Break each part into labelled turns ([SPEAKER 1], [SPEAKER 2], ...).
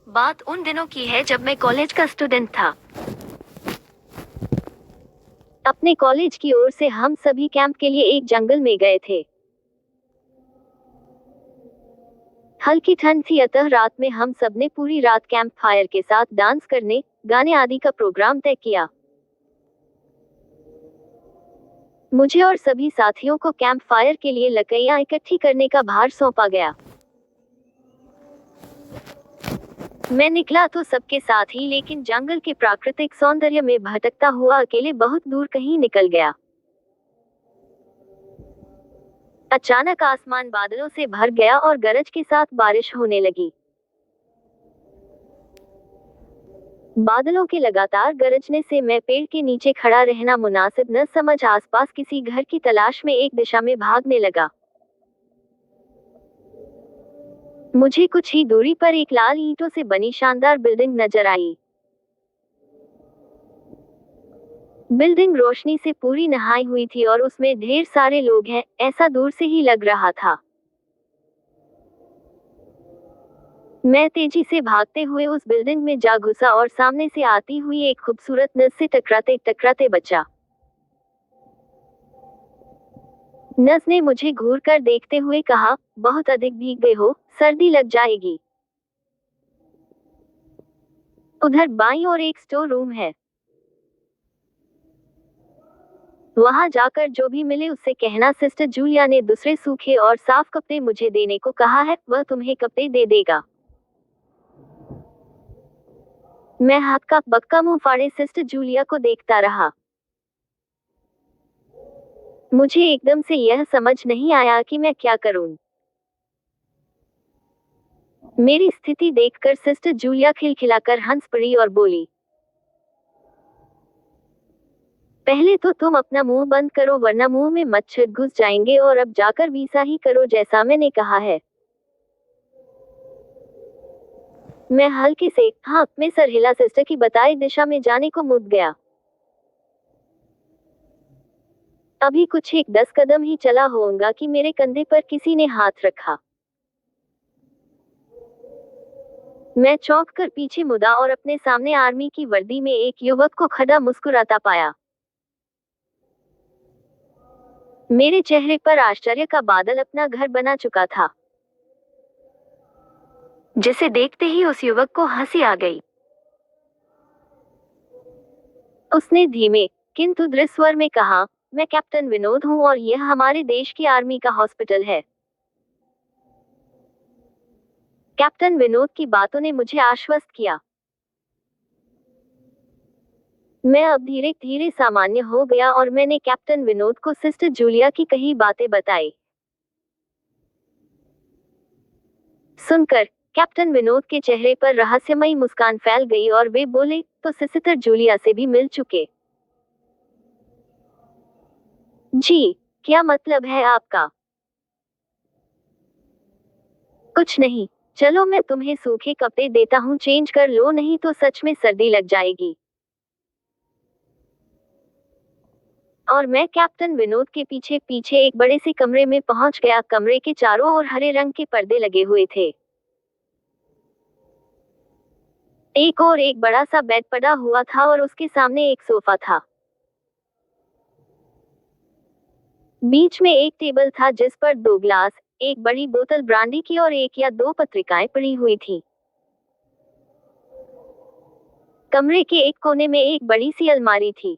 [SPEAKER 1] बात उन दिनों की है जब मैं कॉलेज का स्टूडेंट था। अपने कॉलेज की ओर से हम सभी कैंप के लिए एक जंगल में गए थे। हल्की ठंड थी, अतः रात में हम सबने पूरी रात कैंप फायर के साथ डांस करने, गाने आदि का प्रोग्राम तय किया। मुझे और सभी साथियों को कैंप फायर के लिए लकड़ियां इकट्ठी करने का भार सौंपा गया। मैं निकला तो सबके साथ ही, लेकिन जंगल के प्राकृतिक सौंदर्य में भटकता हुआ अकेले बहुत दूर कहीं निकल गया। अचानक आसमान बादलों से भर गया और गरज के साथ बारिश होने लगी। बादलों के लगातार गरजने से मैं पेड़ के नीचे खड़ा रहना मुनासिब न समझ आसपास किसी घर की तलाश में एक दिशा में भागने लगा। मुझे कुछ ही दूरी पर एक लाल ईंटों से बनी शानदार बिल्डिंग नजर आई। बिल्डिंग रोशनी से पूरी नहाई हुई थी और उसमें ढेर सारे लोग हैं, ऐसा दूर से ही लग रहा था। मैं तेजी से भागते हुए उस बिल्डिंग में जा घुसा और सामने से आती हुई एक खूबसूरत नस से टकराते टकराते बचा। नस ने मुझे घूर कर देखते हुए कहा, बहुत अधिक भीग गए हो, सर्दी लग जाएगी। उधर बाईं ओर एक स्टोर रूम है, वहां जाकर जो भी मिले उससे कहना सिस्टर जूलिया ने दूसरे सूखे और साफ कपड़े मुझे देने को कहा है, वह तुम्हें कपड़े दे देगा। मैं हक्का बक्का मुंह फाड़े सिस्टर जूलिया को देखता रहा। मुझे एकदम से यह समझ नहीं आया कि मैं क्या करूं। मेरी स्थिति देखकर सिस्टर जूलिया खिलखिलाकर हंस पड़ी और बोली, पहले तो तुम अपना मुंह बंद करो वरना मुंह में मच्छर घुस जाएंगे, और अब जाकर वैसा ही करो जैसा मैंने कहा है। मैं हल्के से हाँ में सर हिला सिस्टर की बताई दिशा में जाने को मुड़ गया। अभी कुछ एक 10 कदम ही चला होऊंगा कि मेरे कंधे पर किसी ने हाथ रखा। मैं चौंक कर पीछे मुड़ा और अपने सामने आर्मी की वर्दी में एक युवक को खड़ा मुस्कुराता पाया। मेरे चेहरे पर आश्चर्य का बादल अपना घर बना चुका था, जिसे देखते ही उस युवक को हंसी आ गई। उसने धीमे किंतु दृढ़ स्वर में कहा, मैं कैप्टन विनोद हूँ और यह हमारे देश की आर्मी का हॉस्पिटल है। कैप्टन विनोद की बातों ने मुझे आश्वस्त किया। मैं अब धीरे धीरे सामान्य हो गया और मैंने कैप्टन विनोद को सिस्टर जूलिया की कही बातें बताई। सुनकर कैप्टन विनोद के चेहरे पर रहस्यमयी मुस्कान फैल गई और वे बोले, तो सिस्टर जूलिया से भी मिल चुके? जी, क्या मतलब है आपका? कुछ नहीं, चलो मैं तुम्हें सूखे कपड़े देता हूँ, चेंज कर लो, नहीं तो सच में सर्दी लग जाएगी। और मैं कैप्टन विनोद के पीछे पीछे एक बड़े से कमरे में पहुंच गया। कमरे के चारों ओर हरे रंग के पर्दे लगे हुए थे। एक और एक बड़ा सा बेड पड़ा हुआ था और उसके सामने एक सोफा था। बीच में एक टेबल था जिस पर 2 ग्लास, एक बड़ी बोतल ब्रांडी की और एक या 2 पत्रिकाएं पड़ी हुई थी। कमरे के एक कोने में एक बड़ी सी अलमारी थी,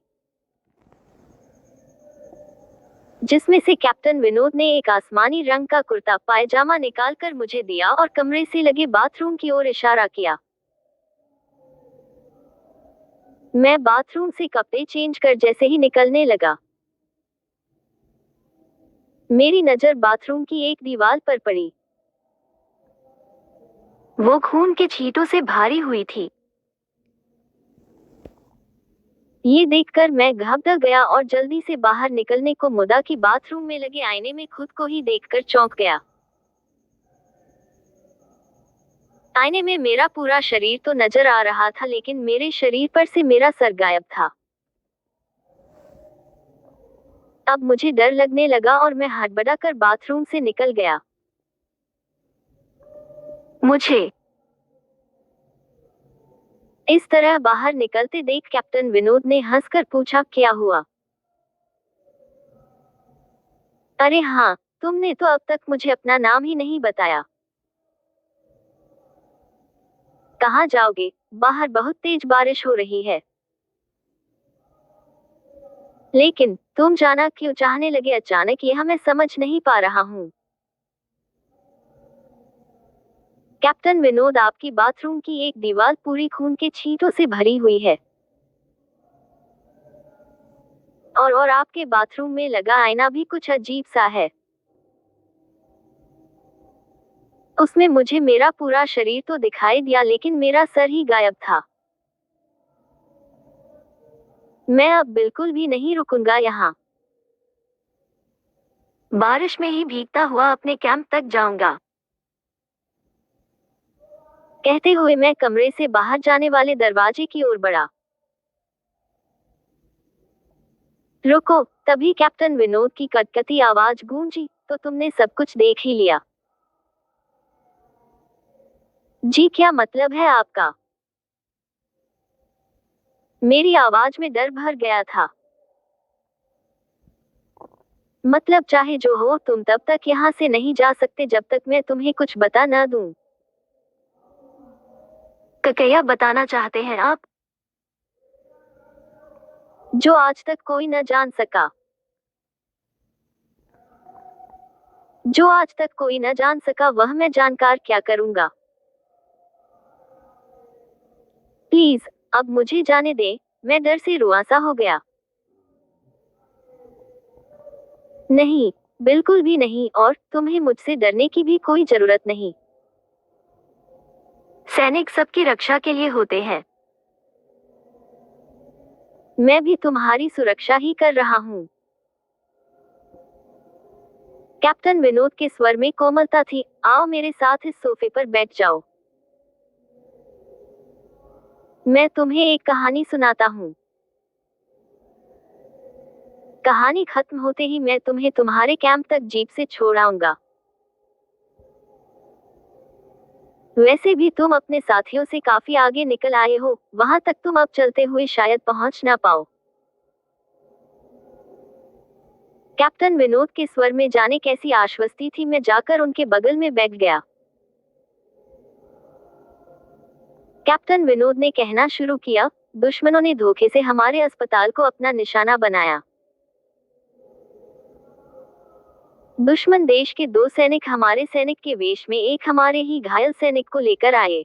[SPEAKER 1] जिसमें से कैप्टन विनोद ने एक आसमानी रंग का कुर्ता पायजामा निकालकर मुझे दिया और कमरे से लगे बाथरूम की ओर इशारा किया। मैं बाथरूम से कपड़े चेंज कर जैसे ही निकलने लगा, मेरी नजर बाथरूम की एक दीवार पर पड़ी। वो खून के छींटों से भारी हुई थी। ये देखकर मैं घबरा गया और जल्दी से बाहर निकलने को मुड़ा कि बाथरूम में लगे आईने में खुद को ही देखकर चौंक गया। आईने में मेरा पूरा शरीर तो नजर आ रहा था, लेकिन मेरे शरीर पर से मेरा सर गायब था। अब मुझे डर लगने लगा और मैं हड़बड़ाकर बाथरूम से निकल गया। मुझे इस तरह बाहर निकलते देख कैप्टन विनोद ने हंसकर पूछा, क्या हुआ? अरे हाँ, तुमने तो अब तक मुझे अपना नाम ही नहीं बताया। कहाँ जाओगे? बाहर बहुत तेज बारिश हो रही है। लेकिन तुम जाना क्यों चाहने लगे अचानक, यह मैं समझ नहीं पा रहा हूँ। कैप्टन विनोद, आपकी बाथरूम की एक दीवार पूरी खून के छींटों से भरी हुई है। और आपके बाथरूम में लगा आईना भी कुछ अजीब सा है। उसमें मुझे मेरा पूरा शरीर तो दिखाई दिया, लेकिन मेरा सर ही गायब था। मैं अब बिल्कुल भी नहीं रुकूंगा यहाँ। बारिश में ही भीगता हुआ अपने कैंप तक जाऊंगा। कहते हुए मैं कमरे से बाहर जाने वाले दरवाजे की ओर बढ़ा। रुको! तभी कैप्टन विनोद की कटकटी आवाज गूंजी, तो तुमने सब कुछ देख ही लिया? जी, क्या मतलब है आपका? मेरी आवाज में डर भर गया था। मतलब चाहे जो हो, तुम तब तक यहाँ से नहीं जा सकते जब तक मैं तुम्हें कुछ बता न दूं। क्या बताना चाहते हैं आप? जो आज तक कोई न जान सका। जो आज तक कोई न जान सका, वह मैं जानकर क्या करूंगा? प्लीज, अब मुझे जाने दे। मैं डर से रुआंसा हो गया। नहीं, बिल्कुल भी नहीं, और तुम्हें मुझसे डरने की भी कोई जरूरत नहीं। सैनिक सबकी रक्षा के लिए होते हैं। मैं भी तुम्हारी सुरक्षा ही कर रहा हूँ। कैप्टन विनोद के स्वर में कोमलता थी। आओ मेरे साथ इस सोफे पर बैठ जाओ। मैं तुम्हें एक कहानी सुनाता हूँ। कहानी खत्म होते ही मैं तुम्हें तुम्हारे कैंप तक जीप से छोड़ आऊंगा। वैसे भी तुम अपने साथियों से काफी आगे निकल आए हो, वहां तक तुम अब चलते हुए शायद पहुंच ना पाओ। कैप्टन विनोद के स्वर में जाने कैसी आश्वस्ति थी। मैं जाकर उनके बगल में बैठ गया। कैप्टन विनोद ने कहना शुरू किया, दुश्मनों ने धोखे से हमारे अस्पताल को अपना निशाना बनाया। दुश्मन देश के दो सैनिक हमारे सैनिक के वेश में एक हमारे ही घायल सैनिक को लेकर आए।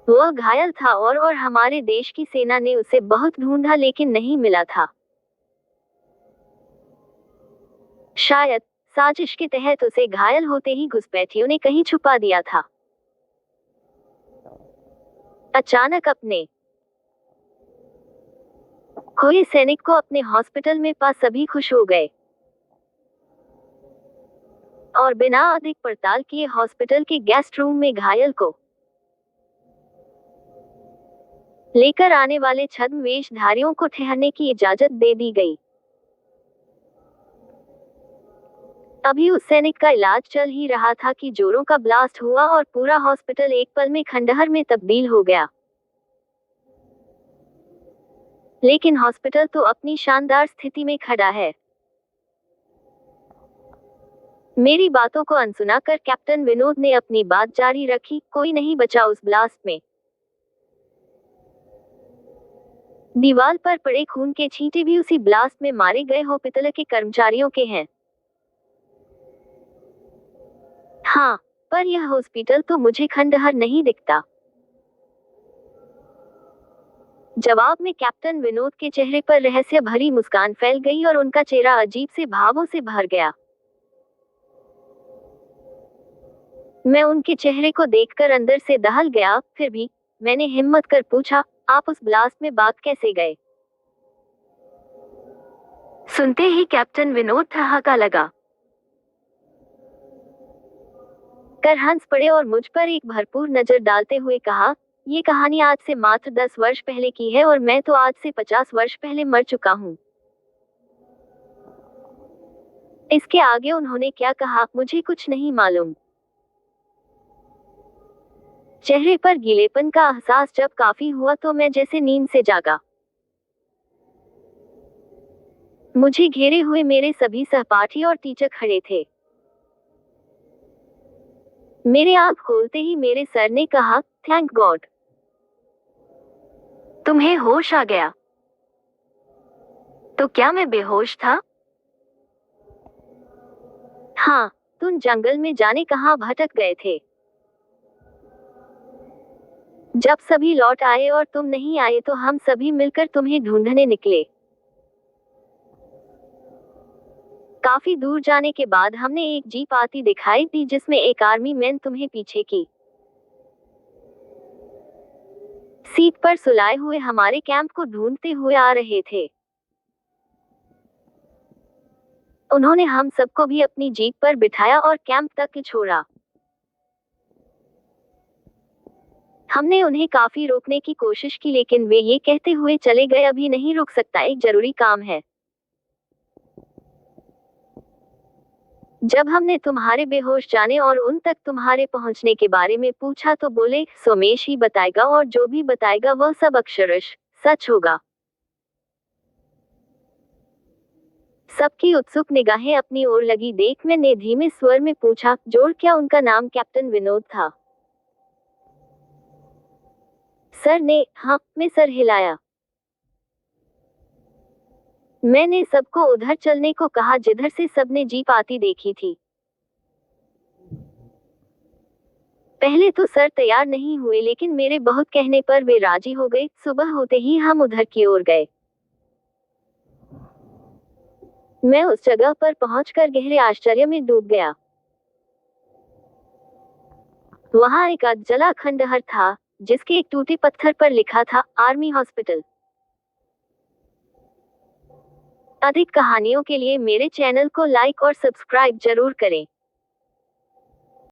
[SPEAKER 1] वह घायल था और हमारे देश की सेना ने उसे बहुत ढूंढा, लेकिन नहीं मिला था। शायद साजिश के तहत उसे घायल होते ही घुसपैठियों ने कहीं छुपा दिया था। अचानक अपने खोए सैनिक को अपने हॉस्पिटल में पा सभी खुश हो गए और बिना अधिक पड़ताल किए हॉस्पिटल के गेस्ट रूम में घायल को लेकर आने वाले छद्मवेशधारियों को ठहरने की इजाजत दे दी गई। अभी उस सैनिक का इलाज चल ही रहा था कि जोरों का ब्लास्ट हुआ और पूरा हॉस्पिटल एक पल में खंडहर में तब्दील हो गया। लेकिन हॉस्पिटल तो अपनी शानदार स्थिति में खड़ा है। मेरी बातों को अनसुना कर कैप्टन विनोद ने अपनी बात जारी रखी, कोई नहीं बचा उस ब्लास्ट में। दीवार पर पड़े खून के छींटे भी उसी ब्लास्ट में मारे गए हॉस्पिटल के कर्मचारियों के हैं। हाँ, पर यह हॉस्पिटल तो मुझे खंडहर नहीं दिखता। जवाब में कैप्टन विनोद के चेहरे पर रहस्य भरी मुस्कान फैल गई और उनका चेहरा अजीब से भावों से भर गया। मैं उनके चेहरे को देखकर अंदर से दहल गया। फिर भी मैंने हिम्मत कर पूछा, आप उस ब्लास्ट में बात कैसे गए? सुनते ही कैप्टन विनोद ठहाका लगा कर हंस पड़े और मुझ पर एक भरपूर नजर डालते हुए कहा, ये कहानी आज से मात्र 10 वर्ष पहले की है और मैं तो आज से 50 वर्ष पहले मर चुका हूँ। इसके आगे उन्होंने क्या कहा, मुझे कुछ नहीं मालूम। चेहरे पर गीलेपन का एहसास जब काफी हुआ तो मैं जैसे नींद से जागा। मुझे घेरे हुए मेरे सभी सहपाठी और टीचर खड़े थे। मेरे आंख खोलते ही मेरे सर ने कहा, थैंक गॉड, तुम्हें होश आ गया। तो क्या मैं बेहोश था? हाँ, तुम जंगल में जाने कहाँ भटक गए थे। जब सभी लौट आए और तुम नहीं आए तो हम सभी मिलकर तुम्हें ढूंढने निकले। काफी दूर जाने के बाद हमने एक जीप आती दिखाई दी जिसमें एक आर्मी मैन तुम्हें पीछे की सीट पर सुलाए हुए हमारे कैंप को ढूंढते हुए आ रहे थे। उन्होंने हम सबको भी अपनी जीप पर बिठाया और कैंप तक छोड़ा। हमने उन्हें काफी रोकने की कोशिश की लेकिन वे ये कहते हुए चले गए, अभी नहीं रुक सकता, एक जरूरी काम है। जब हमने तुम्हारे बेहोश जाने और उन तक तुम्हारे पहुंचने के बारे में पूछा तो बोले, सोमेश ही बताएगा और जो भी बताएगा वह सब अक्षरश सच होगा। सबकी उत्सुक निगाहें अपनी ओर लगी देख मैंने धीमे स्वर में पूछा, जोड़ क्या उनका नाम कैप्टन विनोद था? सर ने हाँ में सर हिलाया। मैंने सबको उधर चलने को कहा जिधर से सबने जीप आती देखी थी। पहले तो सर तैयार नहीं हुए लेकिन मेरे बहुत कहने पर वे राजी हो गए। सुबह होते ही हम उधर की ओर गए। मैं उस जगह पर पहुंचकर गहरे आश्चर्य में डूब गया। वहां एक जला खंडहर था जिसके एक टूटे पत्थर पर लिखा था, आर्मी हॉस्पिटल। अधिक कहानियों के लिए मेरे चैनल को लाइक और सब्सक्राइब जरूर करें।